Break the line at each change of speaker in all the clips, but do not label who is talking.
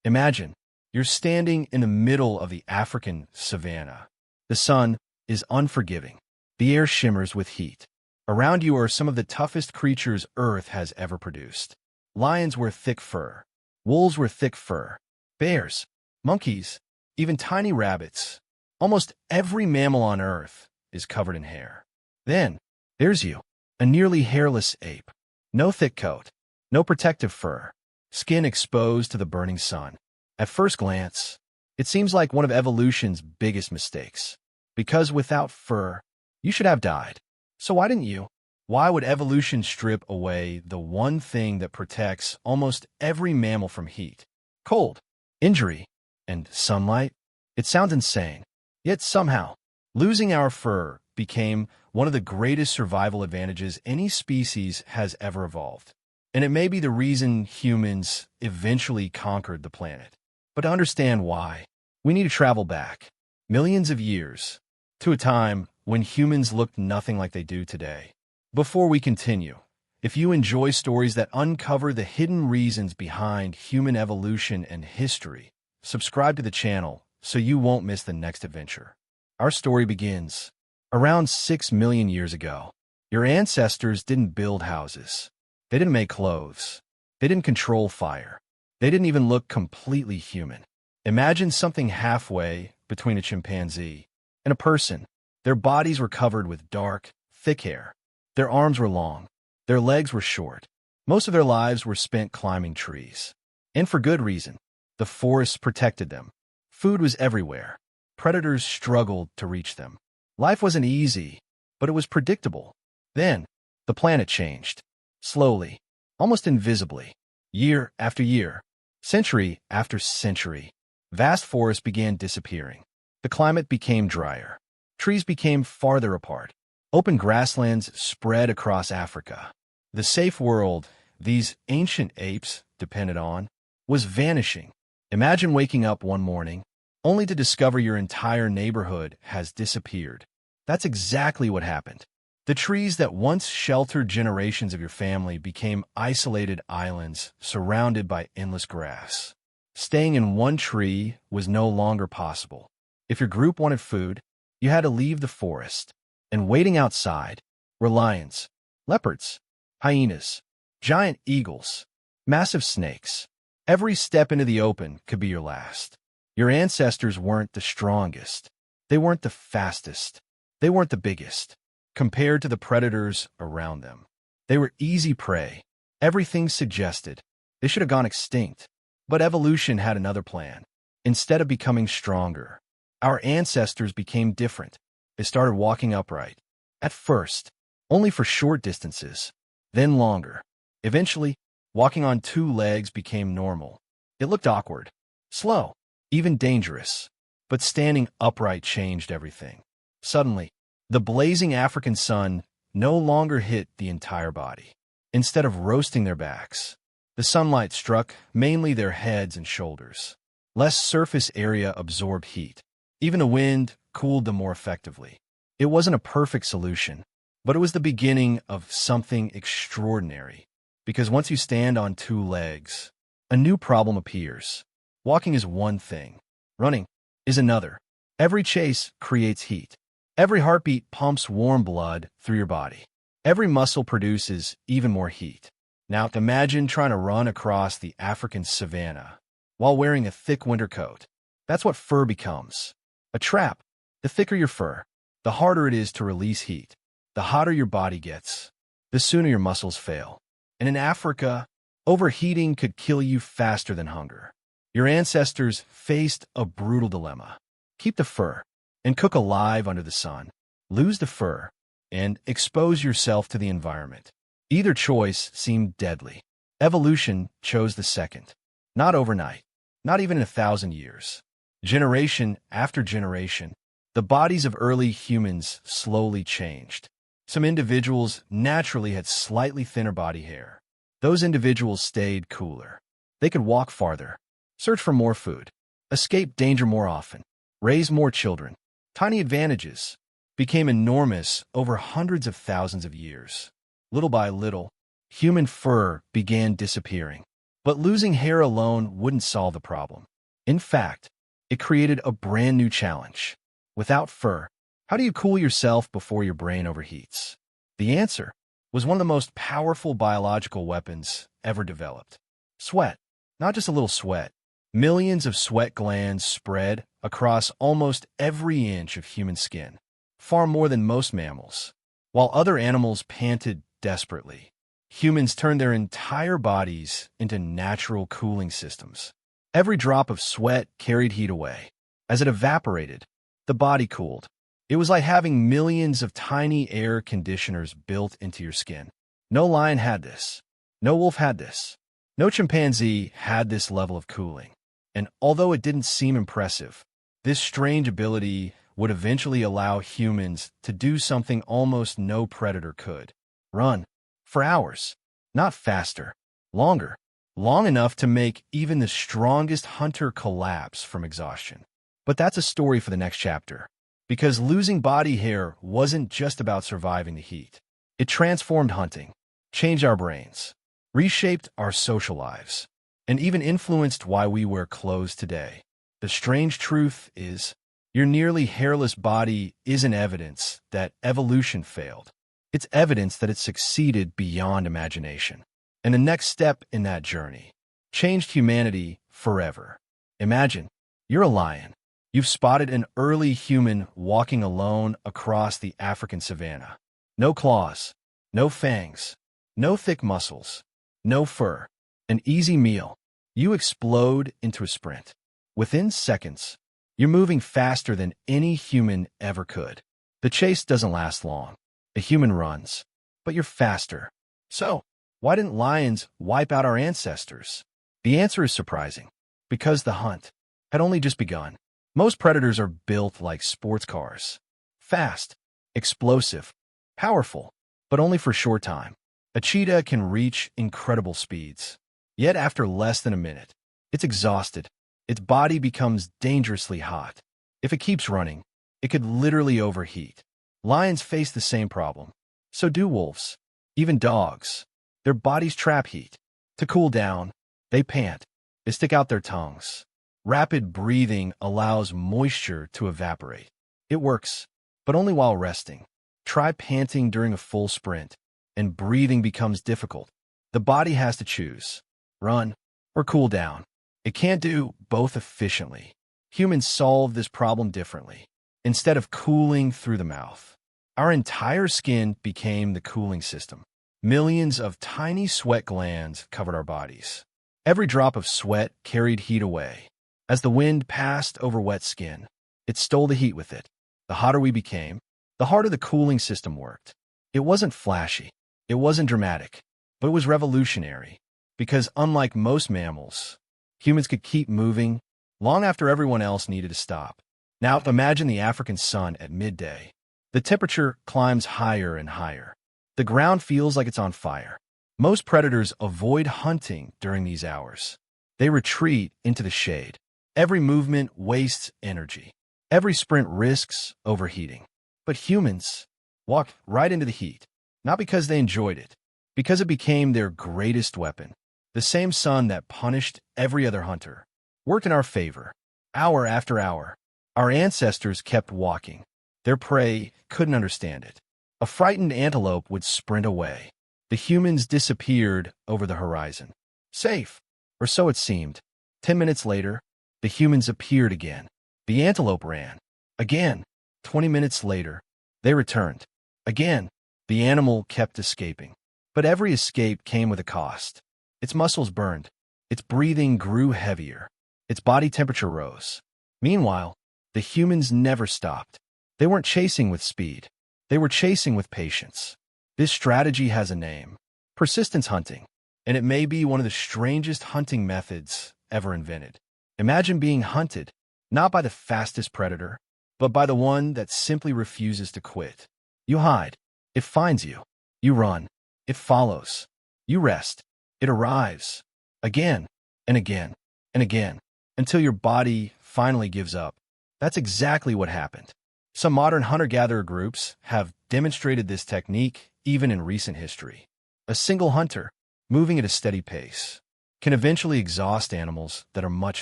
Imagine you're standing in the middle of the African savanna. The sun is unforgiving. The air shimmers with heat. Around you are some of the toughest creatures Earth has ever produced. Lions wear thick fur. Wolves wear thick fur. Bears, monkeys, even tiny rabbits. Almost every mammal on Earth is covered in hair. Then, there's you, a nearly hairless ape. No thick coat, no protective fur, skin exposed to the burning sun. At first glance, it seems like one of evolution's biggest mistakes. Because without fur, you should have died. So why didn't you? Why would evolution strip away the one thing that protects almost every mammal from heat, cold, injury, and sunlight? It sounds insane. Yet somehow, losing our fur became one of the greatest survival advantages any species has ever evolved. And it may be the reason humans eventually conquered the planet. But to understand why, we need to travel back millions of years to a time when humans looked nothing like they do today. Before we continue, if you enjoy stories that uncover the hidden reasons behind human evolution and history, subscribe to the channel so you won't miss the next adventure. Our story begins around 6 million years ago. Your ancestors didn't build houses. They didn't make clothes. They didn't control fire. They didn't even look completely human. Imagine something halfway between a chimpanzee and a person. Their bodies were covered with dark, thick hair. Their arms were long. Their legs were short. Most of their lives were spent climbing trees. And for good reason. The forests protected them. Food was everywhere. Predators struggled to reach them. Life wasn't easy, but it was predictable. Then, the planet changed. Slowly, almost invisibly. Year after year, century after century, vast forests began disappearing. The climate became drier. Trees became farther apart. Open grasslands spread across Africa. The safe world these ancient apes depended on was vanishing. Imagine waking up one morning only to discover your entire neighborhood has disappeared. That's exactly what happened. The trees that once sheltered generations of your family became isolated islands surrounded by endless grass. Staying in one tree was no longer possible. If your group wanted food, you had to leave the forest. And waiting outside were lions, leopards, hyenas, giant eagles, massive snakes. Every step into the open could be your last. Your ancestors weren't the strongest. They weren't the fastest. They weren't the biggest. Compared to the predators around them, they were easy prey. Everything suggested they should have gone extinct. But evolution had another plan. Instead of becoming stronger, our ancestors became different. They started walking upright. At first, only for short distances, then longer. Eventually, walking on two legs became normal. It looked awkward, slow, even dangerous. But standing upright changed everything. Suddenly, the blazing African sun no longer hit the entire body. Instead of roasting their backs, the sunlight struck mainly their heads and shoulders. Less surface area absorbed heat. Even the wind cooled them more effectively. It wasn't a perfect solution, but it was the beginning of something extraordinary. Because once you stand on two legs, a new problem appears. Walking is one thing. Running is another. Every chase creates heat. Every heartbeat pumps warm blood through your body. Every muscle produces even more heat. Now imagine trying to run across the African savanna while wearing a thick winter coat. That's what fur becomes. A trap. The thicker your fur, the harder it is to release heat. The hotter your body gets, the sooner your muscles fail. And in Africa, overheating could kill you faster than hunger. Your ancestors faced a brutal dilemma. Keep the fur and cook alive under the sun. Lose the fur and expose yourself to the environment. Either choice seemed deadly. Evolution chose the second. Not overnight, not even in 1,000 years. Generation after generation, the bodies of early humans slowly changed. Some individuals naturally had slightly thinner body hair. Those individuals stayed cooler. They could walk farther, search for more food, escape danger more often, raise more children. Tiny advantages became enormous over hundreds of thousands of years. Little by little, human fur began disappearing. But losing hair alone wouldn't solve the problem. In fact, it created a brand new challenge. Without fur, how do you cool yourself before your brain overheats? The answer was one of the most powerful biological weapons ever developed. Sweat. Not just a little sweat. Millions of sweat glands spread across almost every inch of human skin, far more than most mammals. While other animals panted desperately, humans turned their entire bodies into natural cooling systems. Every drop of sweat carried heat away. As it evaporated, the body cooled. It was like having millions of tiny air conditioners built into your skin. No lion had this. No wolf had this. No chimpanzee had this level of cooling. And although it didn't seem impressive, this strange ability would eventually allow humans to do something almost no predator could. Run. For hours. Not faster. Longer. Long enough to make even the strongest hunter collapse from exhaustion. But that's a story for the next chapter. Because losing body hair wasn't just about surviving the heat. It transformed hunting, changed our brains, reshaped our social lives, and even influenced why we wear clothes today. The strange truth is, your nearly hairless body isn't evidence that evolution failed. It's evidence that it succeeded beyond imagination. And the next step in that journey changed humanity forever. Imagine, you're a lion. You've spotted an early human walking alone across the African savanna. No claws, no fangs, no thick muscles, no fur. An easy meal. You explode into a sprint. Within seconds, you're moving faster than any human ever could. The chase doesn't last long. A human runs, but you're faster. So, why didn't lions wipe out our ancestors? The answer is surprising. Because the hunt had only just begun. Most predators are built like sports cars. Fast, explosive, powerful, but only for a short time. A cheetah can reach incredible speeds. Yet after less than a minute, it's exhausted. Its body becomes dangerously hot. If it keeps running, it could literally overheat. Lions face the same problem. So do wolves. Even dogs. Their bodies trap heat. To cool down, they pant. They stick out their tongues. Rapid breathing allows moisture to evaporate. It works, but only while resting. Try panting during a full sprint, and breathing becomes difficult. The body has to choose, run or cool down. It can't do both efficiently. Humans solve this problem differently. Instead of cooling through the mouth, our entire skin became the cooling system. Millions of tiny sweat glands covered our bodies. Every drop of sweat carried heat away. As the wind passed over wet skin, it stole the heat with it. The hotter we became, the harder the cooling system worked. It wasn't flashy. It wasn't dramatic. But it was revolutionary. Because unlike most mammals, humans could keep moving long after everyone else needed to stop. Now imagine the African sun at midday. The temperature climbs higher and higher. The ground feels like it's on fire. Most predators avoid hunting during these hours. They retreat into the shade. Every movement wastes energy. Every sprint risks overheating. But humans walked right into the heat, not because they enjoyed it, because it became their greatest weapon. The same sun that punished every other hunter worked in our favor. Hour after hour, our ancestors kept walking. Their prey couldn't understand it. A frightened antelope would sprint away. The humans disappeared over the horizon. Safe, or so it seemed. 10 minutes later, the humans appeared again. The antelope ran. Again. 20 minutes later, they returned. Again. The animal kept escaping. But every escape came with a cost. Its muscles burned. Its breathing grew heavier. Its body temperature rose. Meanwhile, the humans never stopped. They weren't chasing with speed. They were chasing with patience. This strategy has a name. Persistence hunting. And it may be one of the strangest hunting methods ever invented. Imagine being hunted, not by the fastest predator, but by the one that simply refuses to quit. You hide. It finds you. You run. It follows. You rest. It arrives. Again, and again, and again, until your body finally gives up. That's exactly what happened. Some modern hunter-gatherer groups have demonstrated this technique even in recent history. A single hunter, moving at a steady pace, can eventually exhaust animals that are much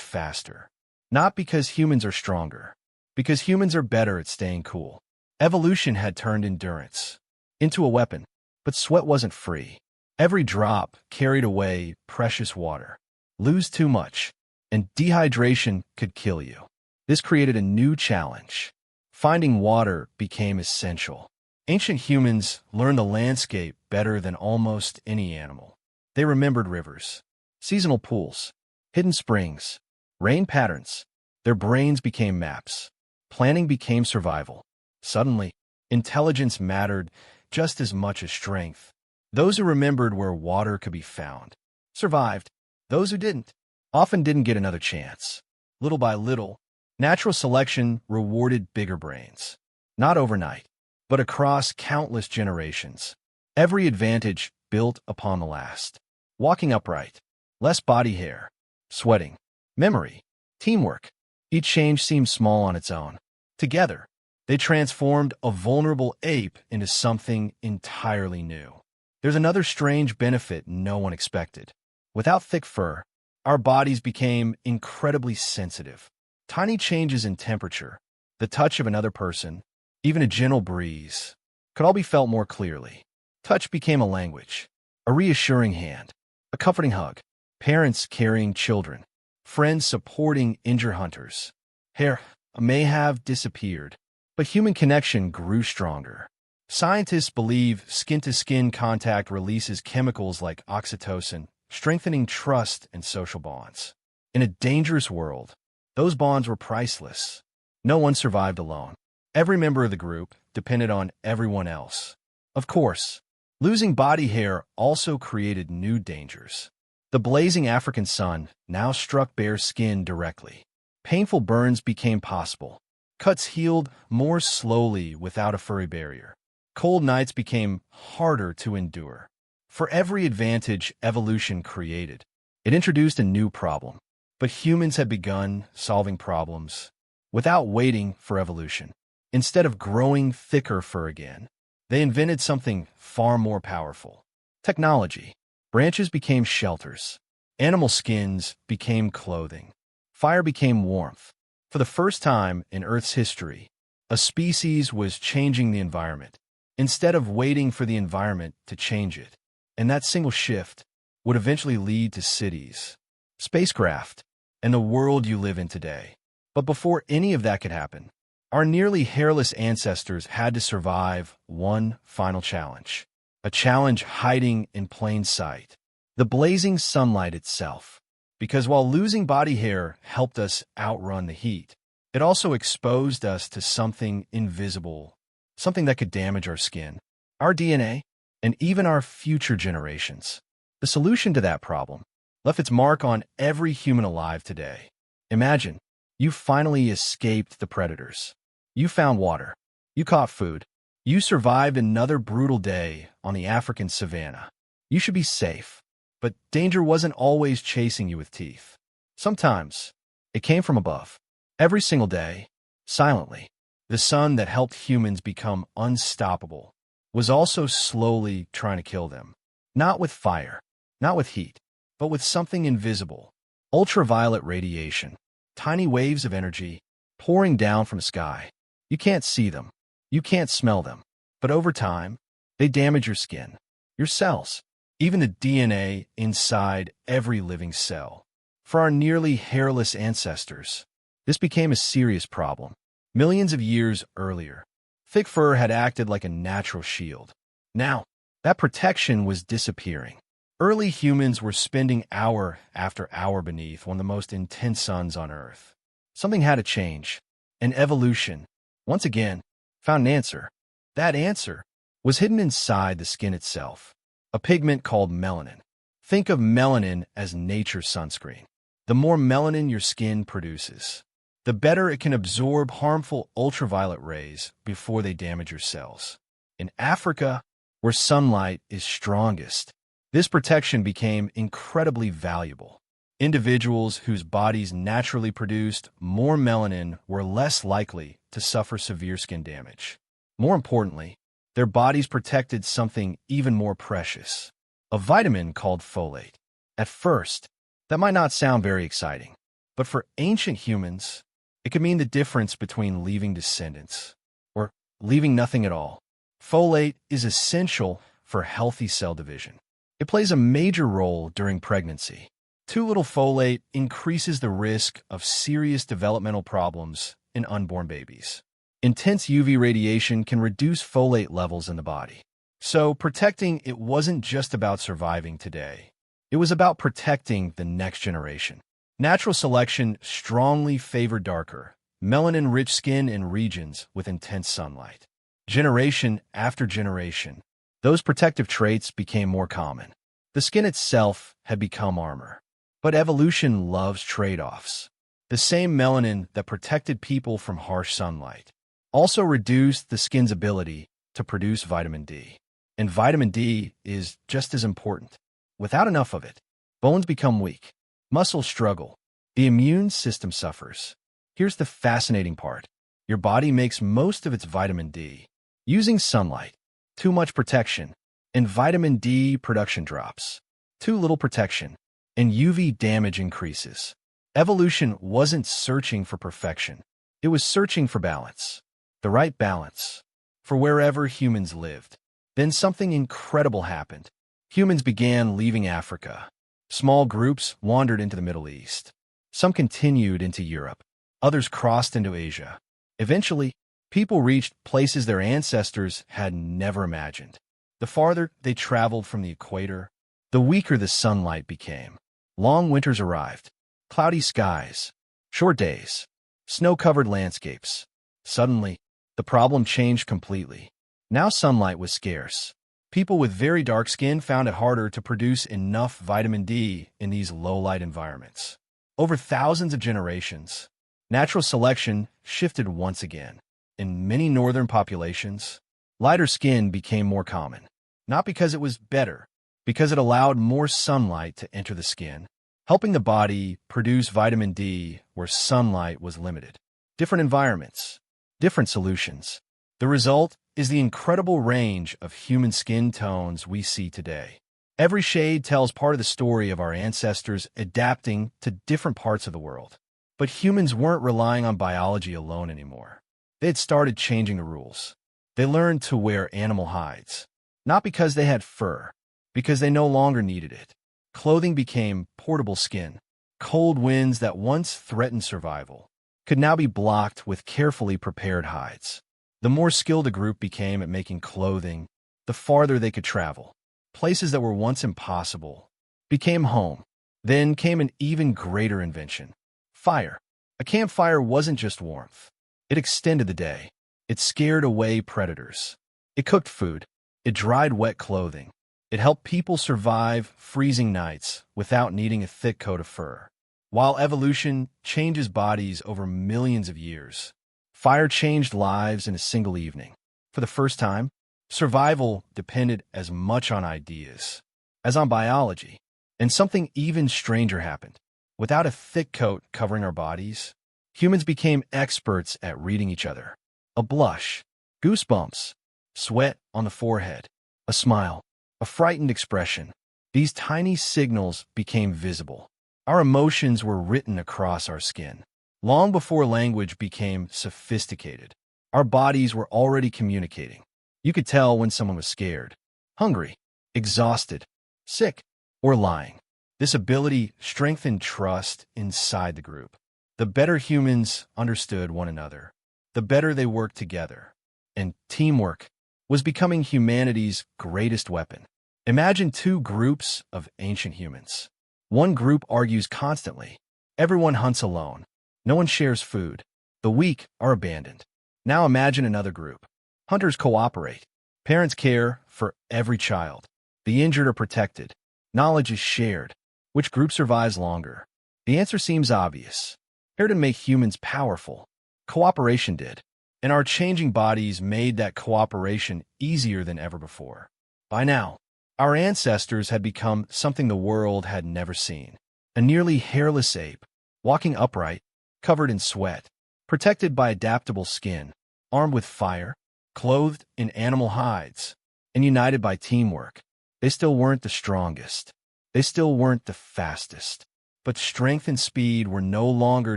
faster. Not because humans are stronger, because humans are better at staying cool. Evolution had turned endurance into a weapon, but sweat wasn't free. Every drop carried away precious water. Lose too much, and dehydration could kill you. This created a new challenge. Finding water became essential. Ancient humans learned the landscape better than almost any animal. They remembered rivers, seasonal pools, hidden springs, rain patterns. Their brains became maps. Planning became survival. Suddenly, intelligence mattered just as much as strength. Those who remembered where water could be found survived. Those who didn't often didn't get another chance. Little by little, natural selection rewarded bigger brains. Not overnight, but across countless generations. Every advantage built upon the last. Walking upright, less body hair, sweating, memory, teamwork. Each change seemed small on its own. Together, they transformed a vulnerable ape into something entirely new. There's another strange benefit no one expected. Without thick fur, our bodies became incredibly sensitive. Tiny changes in temperature, the touch of another person, even a gentle breeze, could all be felt more clearly. Touch became a language, a reassuring hand, a comforting hug, parents carrying children, friends supporting injured hunters. Hair may have disappeared, but human connection grew stronger. Scientists believe skin-to-skin contact releases chemicals like oxytocin, strengthening trust and social bonds. In a dangerous world, those bonds were priceless. No one survived alone. Every member of the group depended on everyone else. Of course, losing body hair also created new dangers. The blazing African sun now struck bare skin directly. Painful burns became possible. Cuts healed more slowly without a furry barrier. Cold nights became harder to endure. For every advantage evolution created, it introduced a new problem. But humans had begun solving problems without waiting for evolution. Instead of growing thicker fur again, they invented something far more powerful. Technology. Branches became shelters. Animal skins became clothing. Fire became warmth. For the first time in Earth's history, a species was changing the environment instead of waiting for the environment to change it. And that single shift would eventually lead to cities, spacecraft, and the world you live in today. But before any of that could happen, our nearly hairless ancestors had to survive one final challenge. A challenge hiding in plain sight. The blazing sunlight itself. Because while losing body hair helped us outrun the heat, it also exposed us to something invisible, something that could damage our skin, our DNA, and even our future generations. The solution to that problem left its mark on every human alive today. Imagine, you finally escaped the predators. You found water. You caught food. You survived another brutal day on the African savanna. You should be safe. But danger wasn't always chasing you with teeth. Sometimes, it came from above. Every single day, silently, the sun that helped humans become unstoppable was also slowly trying to kill them. Not with fire, not with heat, but with something invisible. Ultraviolet radiation. Tiny waves of energy pouring down from the sky. You can't see them. You can't smell them. But over time, they damage your skin, your cells, even the DNA inside every living cell. For our nearly hairless ancestors, this became a serious problem. Millions of years earlier, thick fur had acted like a natural shield. Now, that protection was disappearing. Early humans were spending hour after hour beneath one of the most intense suns on Earth. Something had to change, and evolution, once again, found an answer. That answer was hidden inside the skin itself, a pigment called melanin. Think of melanin as nature's sunscreen. The more melanin your skin produces, the better it can absorb harmful ultraviolet rays before they damage your cells. In Africa, where sunlight is strongest, this protection became incredibly valuable. Individuals whose bodies naturally produced more melanin were less likely to suffer severe skin damage. More importantly, their bodies protected something even more precious, a vitamin called folate. At first, That might not sound very exciting, but for ancient humans, it could mean the difference between leaving descendants or leaving nothing at all. Folate is essential for healthy cell division. It plays a major role during pregnancy. Too little folate increases the risk of serious developmental problems in unborn babies. Intense UV radiation can reduce folate levels in the body. So protecting it wasn't just about surviving today. It was about protecting the next generation. Natural selection strongly favored darker, melanin-rich skin in regions with intense sunlight. Generation after generation, those protective traits became more common. The skin itself had become armor. But evolution loves trade-offs. The same melanin that protected people from harsh sunlight also reduced the skin's ability to produce vitamin D. And vitamin D is just as important. Without enough of it, bones become weak, muscles struggle, the immune system suffers. Here's the fascinating part. Your body makes most of its vitamin D using sunlight. Too much protection, and vitamin D production drops. Too little protection, and UV damage increases. Evolution wasn't searching for perfection. It was searching for balance. The right balance for wherever humans lived. Then something incredible happened. Humans began leaving Africa. Small groups wandered into the Middle East. Some continued into Europe. Others crossed into Asia. Eventually, people reached places their ancestors had never imagined. The farther they traveled from the equator, the weaker the sunlight became. Long winters arrived. Cloudy skies, short days, snow-covered landscapes. Suddenly, the problem changed completely. Now sunlight was scarce. People with very dark skin found it harder to produce enough vitamin D in these low-light environments. Over thousands of generations, natural selection shifted once again. In many northern populations, lighter skin became more common. Not because it was better, because it allowed more sunlight to enter the skin, helping the body produce vitamin D where sunlight was limited. Different environments, different solutions. The result is the incredible range of human skin tones we see today. Every shade tells part of the story of our ancestors adapting to different parts of the world. But humans weren't relying on biology alone anymore. They had started changing the rules. They learned to wear animal hides, not because they had fur, because they no longer needed it. Clothing became portable skin. Cold winds that once threatened survival could now be blocked with carefully prepared hides. The more skilled a group became at making clothing, the farther they could travel. Places that were once impossible became home. Then came an even greater invention: fire. A campfire wasn't just warmth. It extended the day. It scared away predators. It cooked food. It dried wet clothing. It helped people survive freezing nights without needing a thick coat of fur. While evolution changes bodies over millions of years, fire changed lives in a single evening. For the first time, survival depended as much on ideas as on biology. And something even stranger happened. Without a thick coat covering our bodies, humans became experts at reading each other. A blush, goosebumps, sweat on the forehead, a smile, a frightened expression. These tiny signals became visible. Our emotions were written across our skin. Long before language became sophisticated, our bodies were already communicating. You could tell when someone was scared, hungry, exhausted, sick, or lying. This ability strengthened trust inside the group. The better humans understood one another, the better they worked together. And teamwork was becoming humanity's greatest weapon. Imagine two groups of ancient humans. One group argues constantly. Everyone hunts alone. No one shares food. The weak are abandoned. Now imagine another group. Hunters cooperate. Parents care for every child. The injured are protected. Knowledge is shared. Which group survives longer? The answer seems obvious. Hair didn't make humans powerful. Cooperation did. And our changing bodies made that cooperation easier than ever before. By now, our ancestors had become something the world had never seen. A nearly hairless ape, walking upright, covered in sweat, protected by adaptable skin, armed with fire, clothed in animal hides, and united by teamwork. They still weren't the strongest. They still weren't the fastest. But strength and speed were no longer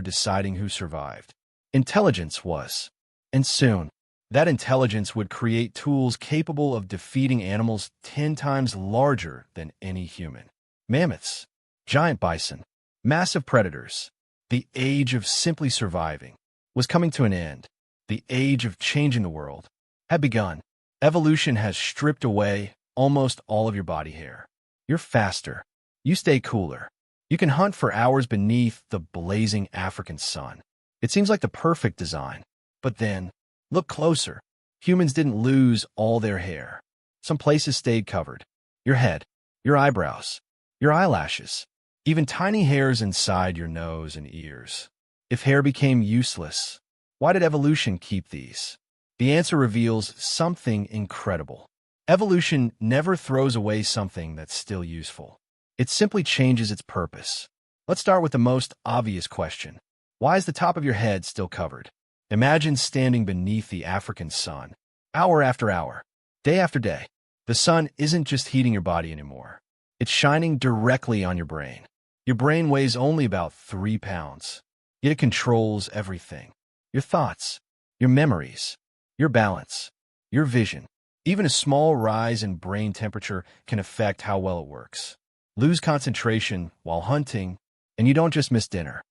deciding who survived. Intelligence was. And soon, that intelligence would create tools capable of defeating animals 10 times larger than any human. Mammoths, giant bison, massive predators. The age of simply surviving was coming to an end. The age of changing the world had begun. Evolution has stripped away almost all of your body hair. You're faster. You stay cooler. You can hunt for hours beneath the blazing African sun. It seems like the perfect design. But then, look closer. Humans didn't lose all their hair. Some places stayed covered. Your head, your eyebrows, your eyelashes, even tiny hairs inside your nose and ears. If hair became useless, why did evolution keep these? The answer reveals something incredible. Evolution never throws away something that's still useful. It simply changes its purpose. Let's start with the most obvious question. Why is the top of your head still covered? Imagine standing beneath the African sun, hour after hour, day after day. The sun isn't just heating your body anymore. It's shining directly on your brain. Your brain weighs only about 3 pounds, yet it controls everything. Your thoughts, your memories, your balance, your vision. Even a small rise in brain temperature can affect how well it works. Lose concentration while hunting, and you don't just miss dinner.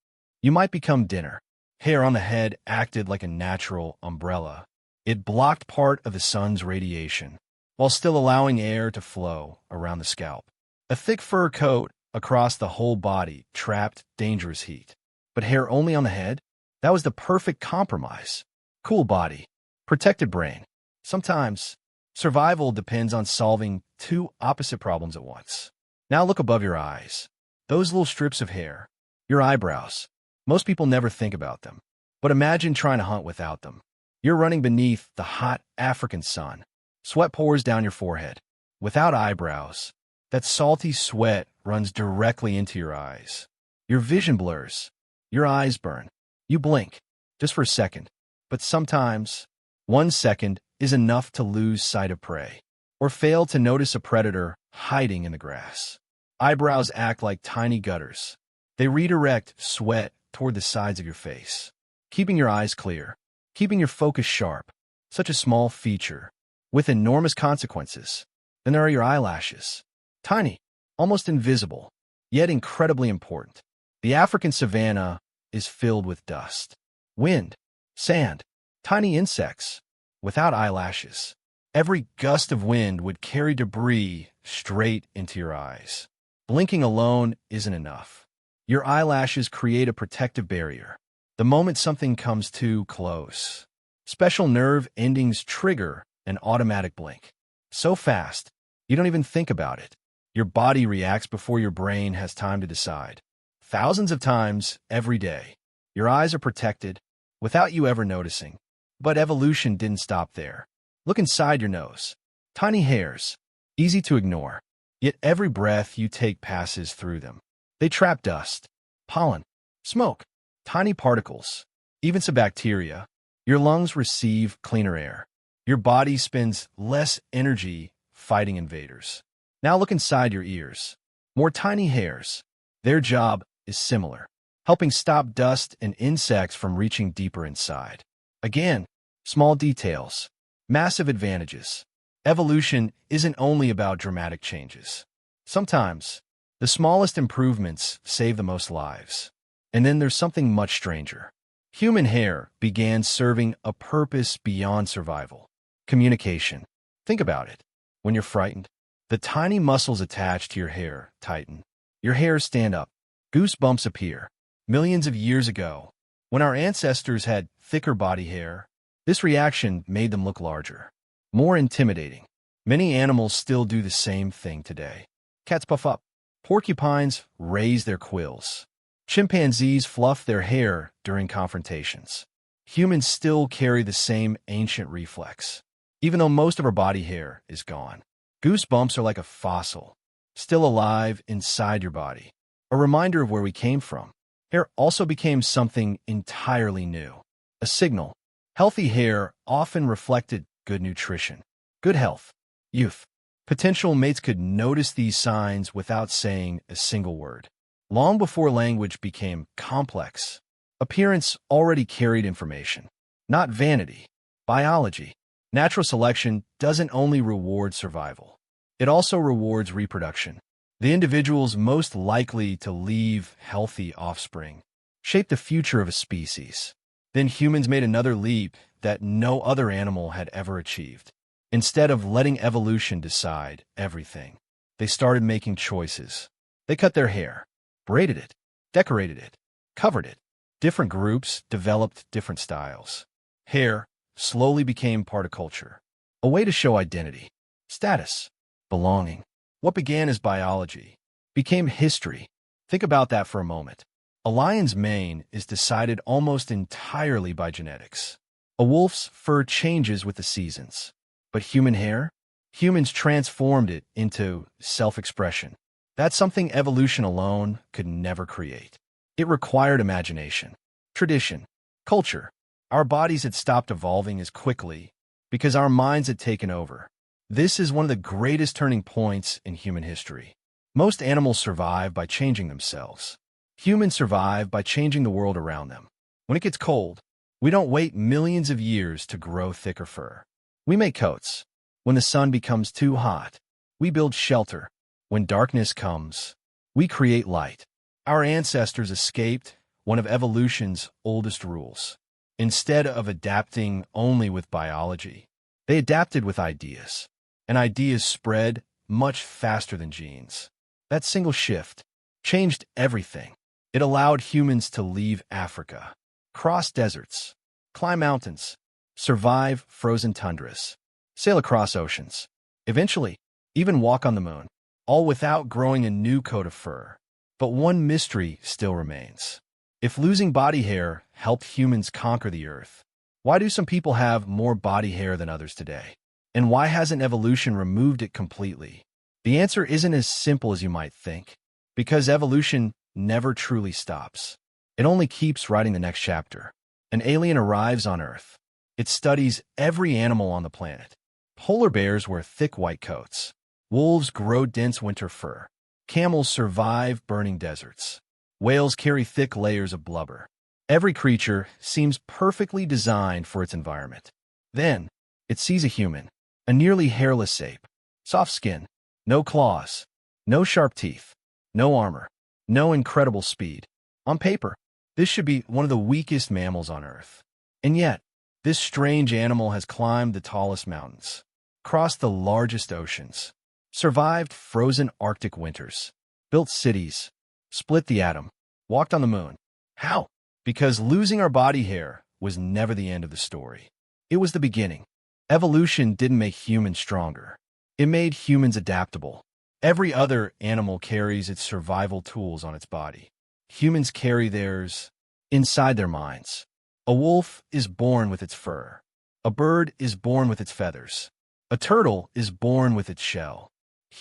You might become dinner. Hair on the head acted like a natural umbrella. It blocked part of the sun's radiation, while still allowing air to flow around the scalp. A thick fur coat across the whole body trapped dangerous heat. But hair only on the head? That was the perfect compromise. Cool body, protected brain. Sometimes, survival depends on solving two opposite problems at once. Now look above your eyes. Those little strips of hair, your eyebrows. Most people never think about them. But imagine trying to hunt without them. You're running beneath the hot African sun. Sweat pours down your forehead. Without eyebrows, that salty sweat runs directly into your eyes. Your vision blurs. Your eyes burn. You blink, just for a second. But sometimes, 1 second is enough to lose sight of prey, or fail to notice a predator hiding in the grass. Eyebrows act like tiny gutters. They redirect sweat toward the sides of your face, keeping your eyes clear, keeping your focus sharp. Such a small feature, with enormous consequences. Then there are your eyelashes. Tiny, almost invisible, yet incredibly important. The African savanna is filled with dust, wind, sand, tiny insects. Without eyelashes, every gust of wind would carry debris straight into your eyes. Blinking alone isn't enough. Your eyelashes create a protective barrier. The moment something comes too close, special nerve endings trigger an automatic blink. So fast, you don't even think about it. Your body reacts before your brain has time to decide. Thousands of times every day, your eyes are protected without you ever noticing. But evolution didn't stop there. Look inside your nose. Tiny hairs, easy to ignore. Yet every breath you take passes through them. They trap dust, pollen, smoke, tiny particles, even some bacteria. Your lungs receive cleaner air. Your body spends less energy fighting invaders. Now look inside your ears. More tiny hairs. Their job is similar, helping stop dust and insects from reaching deeper inside. Again, small details, massive advantages. Evolution isn't only about dramatic changes. Sometimes, the smallest improvements save the most lives. And then there's something much stranger. Human hair began serving a purpose beyond survival. Communication. Think about it. When you're frightened, the tiny muscles attached to your hair tighten. Your hairs stand up. Goosebumps appear. Millions of years ago, when our ancestors had thicker body hair, this reaction made them look larger, more intimidating. Many animals still do the same thing today. Cats puff up. Porcupines raise their quills. Chimpanzees fluff their hair during confrontations. Humans still carry the same ancient reflex, even though most of our body hair is gone. Goosebumps are like a fossil, still alive inside your body, a reminder of where we came from. Hair also became something entirely new, a signal. Healthy hair often reflected good nutrition, good health, youth. Potential mates could notice these signs without saying a single word. Long before language became complex, appearance already carried information, not vanity. Biology. Natural selection doesn't only reward survival. It also rewards reproduction. The individuals most likely to leave healthy offspring shape the future of a species. Then humans made another leap that no other animal had ever achieved. Instead of letting evolution decide everything, they started making choices. They cut their hair, braided it, decorated it, covered it. Different groups developed different styles. Hair slowly became part of culture, a way to show identity, status, belonging. What began as biology became history. Think about that for a moment. A lion's mane is decided almost entirely by genetics. A wolf's fur changes with the seasons. But human hair? Humans transformed it into self-expression. That's something evolution alone could never create. It required imagination, tradition, culture. Our bodies had stopped evolving as quickly because our minds had taken over. This is one of the greatest turning points in human history. Most animals survive by changing themselves. Humans survive by changing the world around them. When it gets cold, we don't wait millions of years to grow thicker fur. We make coats. When the sun becomes too hot, we build shelter. When darkness comes, we create light. Our ancestors escaped one of evolution's oldest rules. Instead of adapting only with biology, they adapted with ideas. And ideas spread much faster than genes. That single shift changed everything. It allowed humans to leave Africa, cross deserts, climb mountains, survive frozen tundras, sail across oceans, eventually even walk on the moon, all without growing a new coat of fur. But one mystery still remains. If losing body hair helped humans conquer the earth, why do some people have more body hair than others today? And why hasn't evolution removed it completely? The answer isn't as simple as you might think, because evolution never truly stops. It only keeps writing the next chapter. An alien arrives on Earth. It studies every animal on the planet. Polar bears wear thick white coats. Wolves grow dense winter fur. Camels survive burning deserts. Whales carry thick layers of blubber. Every creature seems perfectly designed for its environment. Then, it sees a human, a nearly hairless ape. Soft skin, no claws, no sharp teeth, no armor, no incredible speed. On paper, this should be one of the weakest mammals on Earth. And yet, this strange animal has climbed the tallest mountains, crossed the largest oceans, survived frozen Arctic winters, built cities, split the atom, walked on the moon. How? Because losing our body hair was never the end of the story. It was the beginning. Evolution didn't make humans stronger. It made humans adaptable. Every other animal carries its survival tools on its body. Humans carry theirs inside their minds. A wolf is born with its fur. A bird is born with its feathers. A turtle is born with its shell.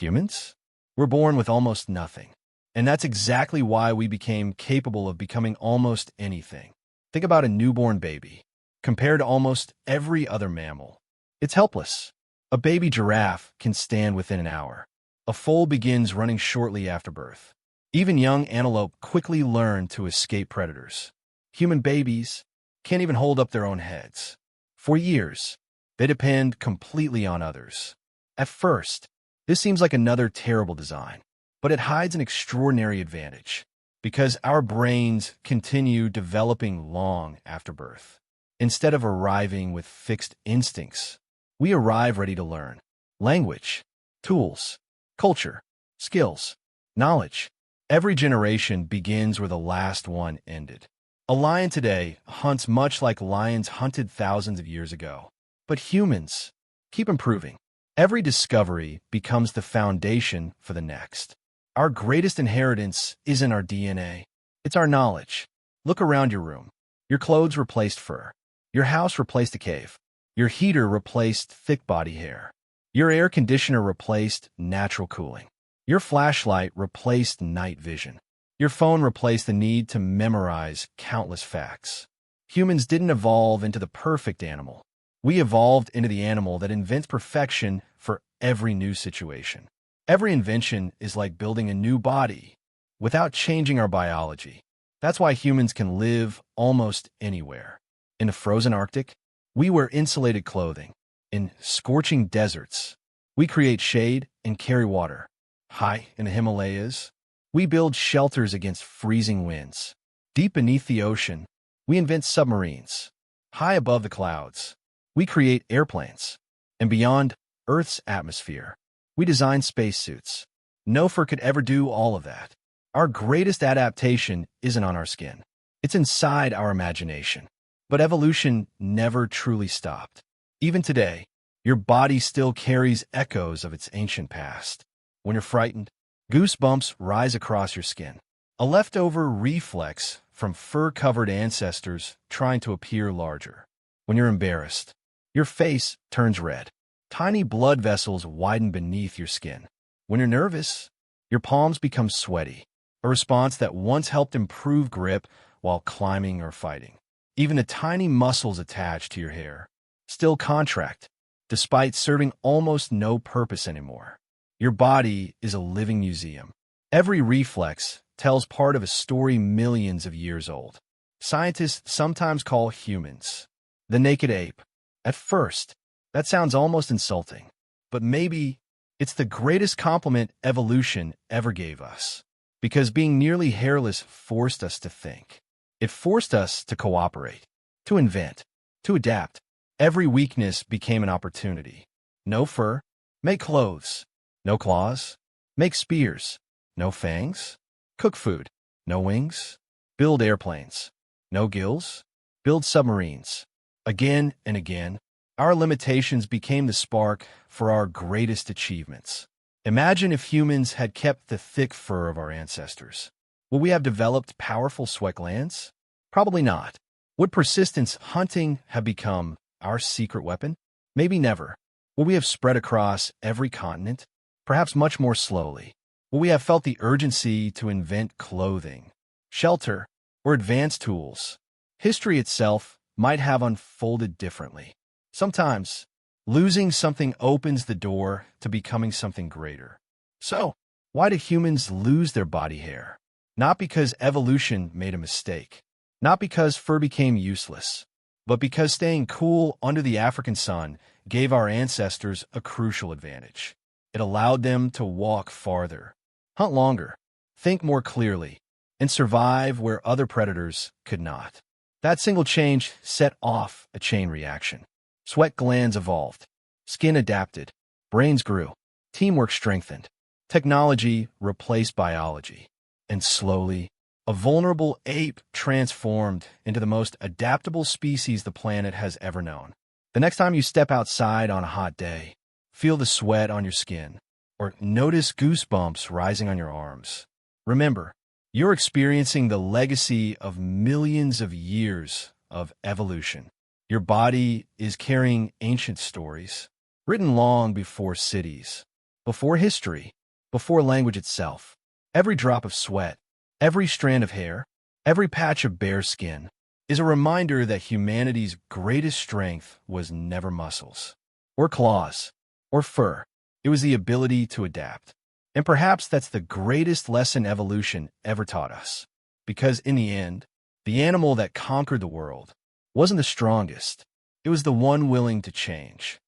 Humans? We're born with almost nothing. And that's exactly why we became capable of becoming almost anything. Think about a newborn baby. Compared to almost every other mammal, it's helpless. A baby giraffe can stand within an hour. A foal begins running shortly after birth. Even young antelope quickly learn to escape predators. Human babies can't even hold up their own heads. For years, they depend completely on others. At first, this seems like another terrible design, but it hides an extraordinary advantage because our brains continue developing long after birth. Instead of arriving with fixed instincts, we arrive ready to learn. Language, tools, culture, skills, knowledge. Every generation begins where the last one ended. A lion today hunts much like lions hunted thousands of years ago. But humans keep improving. Every discovery becomes the foundation for the next. Our greatest inheritance isn't our DNA. It's our knowledge. Look around your room. Your clothes replaced fur. Your house replaced a cave. Your heater replaced thick body hair. Your air conditioner replaced natural cooling. Your flashlight replaced night vision. Your phone replaced the need to memorize countless facts. Humans didn't evolve into the perfect animal. We evolved into the animal that invents perfection for every new situation. Every invention is like building a new body. without changing our biology. That's why humans can live almost anywhere. In the frozen Arctic, we wear insulated clothing. In scorching deserts, we create shade and carry water. High in the Himalayas, we build shelters against freezing winds. Deep beneath the ocean, we invent submarines. High above the clouds, we create airplanes. And beyond Earth's atmosphere, we design spacesuits. No fur could ever do all of that. Our greatest adaptation isn't on our skin. It's inside our imagination. But evolution never truly stopped. Even today, your body still carries echoes of its ancient past. When you're frightened, goosebumps rise across your skin. A leftover reflex from fur-covered ancestors trying to appear larger. When you're embarrassed, your face turns red. Tiny blood vessels widen beneath your skin. When you're nervous, your palms become sweaty, a response that once helped improve grip while climbing or fighting. Even the tiny muscles attached to your hair still contract, despite serving almost no purpose anymore. Your body is a living museum. Every reflex tells part of a story millions of years old. Scientists sometimes call humans the naked ape. At first, that sounds almost insulting, but maybe it's the greatest compliment evolution ever gave us. Because being nearly hairless forced us to think. It forced us to cooperate, to invent, to adapt. Every weakness became an opportunity. No fur, make clothes. No claws, make spears. No fangs, cook food. No wings, build airplanes. No gills, build submarines. Again and again, our limitations became the spark for our greatest achievements. Imagine if humans had kept the thick fur of our ancestors. Would we have developed powerful sweat glands? Probably not. Would persistence hunting have become our secret weapon? Maybe never. Would we have spread across every continent? Perhaps much more slowly. Would we have felt the urgency to invent clothing, shelter, or advanced tools? History itself might have unfolded differently. Sometimes, losing something opens the door to becoming something greater. So, why do humans lose their body hair? Not because evolution made a mistake. Not because fur became useless. But because staying cool under the African sun gave our ancestors a crucial advantage. It allowed them to walk farther, hunt longer, think more clearly, and survive where other predators could not. That single change set off a chain reaction. Sweat glands evolved, skin adapted, brains grew, teamwork strengthened, technology replaced biology, and slowly, a vulnerable ape transformed into the most adaptable species the planet has ever known. The next time you step outside on a hot day, feel the sweat on your skin, or notice goosebumps rising on your arms. Remember, you're experiencing the legacy of millions of years of evolution. Your body is carrying ancient stories, written long before cities, before history, before language itself. Every drop of sweat, every strand of hair, every patch of bare skin is a reminder that humanity's greatest strength was never muscles, or claws, or fur. It was the ability to adapt. And perhaps that's the greatest lesson evolution ever taught us. Because in the end, the animal that conquered the world wasn't the strongest. It was the one willing to change.